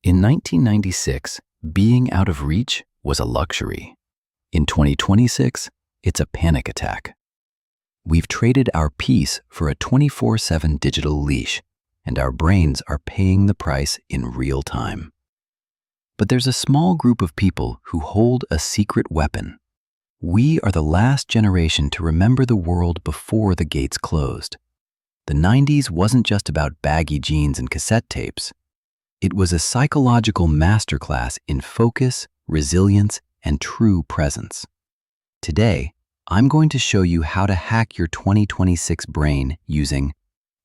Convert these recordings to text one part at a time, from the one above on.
In 1996, being out of reach was a luxury. In 2026, it's a panic attack. We've traded our peace for a 24/7 digital leash, and our brains are paying the price in real time. But there's a small group of people who hold a secret weapon. We are the last generation to remember the world before the gates closed. The 90s wasn't just about baggy jeans and cassette tapes. It was a psychological masterclass in focus, resilience, and true presence. Today, I'm going to show you how to hack your 2026 brain using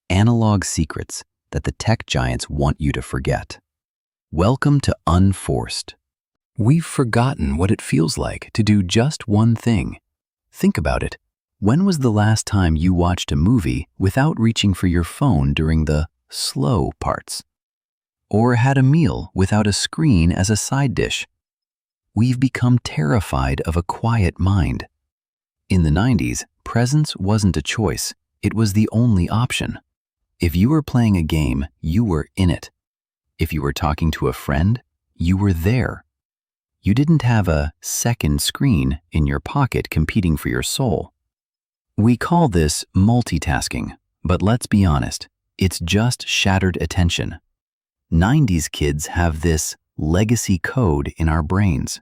analog secrets that the tech giants want you to forget. Welcome to Unforced. We've forgotten what it feels like to do just one thing. Think about it. When was the last time you watched a movie without reaching for your phone during the slow parts? Or had a meal without a screen as a side dish? We've become terrified of a quiet mind. In the 90s, presence wasn't a choice, it was the only option. If you were playing a game, you were in it. If you were talking to a friend, you were there. You didn't have a second screen in your pocket competing for your soul. We call this multitasking, but let's be honest, it's just shattered attention. 90s kids have this legacy code in our brains.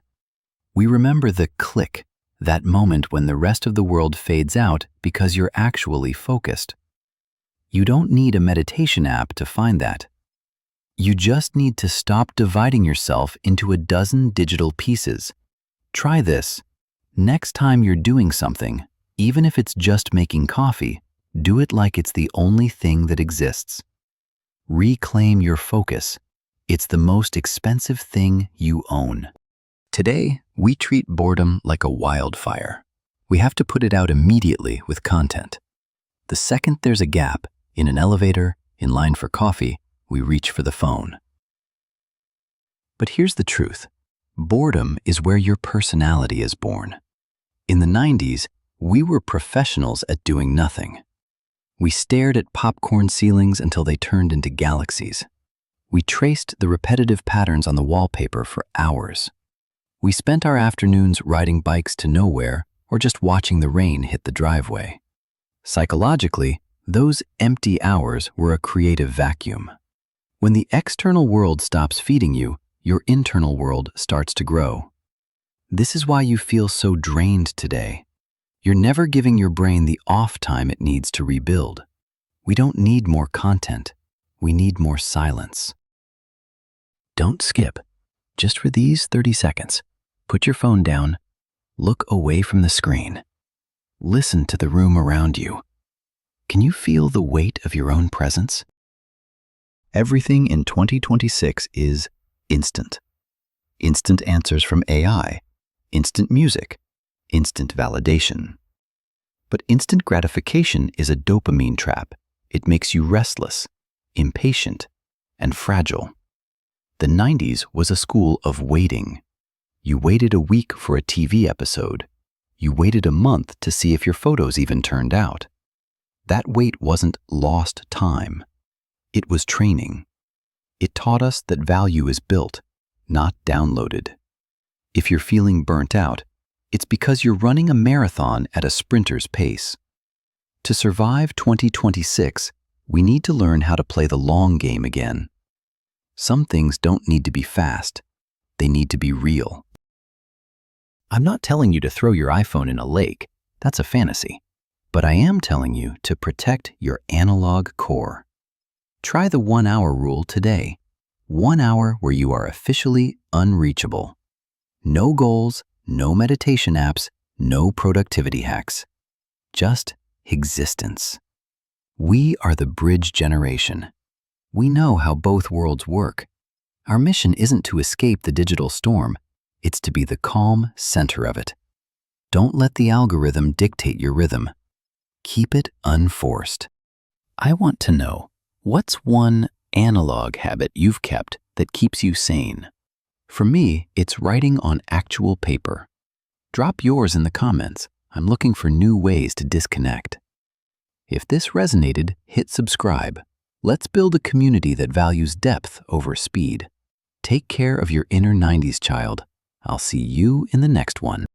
We remember the click, that moment when the rest of the world fades out because you're actually focused. You don't need a meditation app to find that. You just need to stop dividing yourself into a dozen digital pieces. Try this. Next time you're doing something, even if it's just making coffee, do it like it's the only thing that exists. Reclaim your focus. It's the most expensive thing you own. Today, we treat boredom like a wildfire. We have to put it out immediately with content. The second there's a gap, in an elevator, in line for coffee, we reach for the phone. But here's the truth. Boredom is where your personality is born. In the 90s, we were professionals at doing nothing. We stared at popcorn ceilings until they turned into galaxies. We traced the repetitive patterns on the wallpaper for hours. We spent our afternoons riding bikes to nowhere or just watching the rain hit the driveway. Psychologically, those empty hours were a creative vacuum. When the external world stops feeding you, your internal world starts to grow. This is why you feel so drained today. You're never giving your brain the off time it needs to rebuild. We don't need more content. We need more silence. Don't skip. Just for these 30 seconds, put your phone down, look away from the screen. Listen to the room around you. Can you feel the weight of your own presence? Everything in 2026 is instant. Instant answers from AI, instant music, instant validation. But instant gratification is a dopamine trap. It makes you restless, impatient, and fragile. The 90s was a school of waiting. You waited a week for a TV episode. You waited a month to see if your photos even turned out. That wait wasn't lost time. It was training. It taught us that value is built, not downloaded. If you're feeling burnt out, it's because you're running a marathon at a sprinter's pace. To survive 2026, we need to learn how to play the long game again. Some things don't need to be fast. They need to be real. I'm not telling you to throw your iPhone in a lake. That's a fantasy. But I am telling you to protect your analog core. Try the 1-hour rule today. 1 hour where you are officially unreachable. No goals, no meditation apps, no productivity hacks. Just existence. We are the bridge generation. We know how both worlds work. Our mission isn't to escape the digital storm. It's to be the calm center of it. Don't let the algorithm dictate your rhythm. Keep it unforced. I want to know, what's one analog habit you've kept that keeps you sane? For me, it's writing on actual paper. Drop yours in the comments. I'm looking for new ways to disconnect. If this resonated, hit subscribe. Let's build a community that values depth over speed. Take care of your inner 90s child. I'll see you in the next one.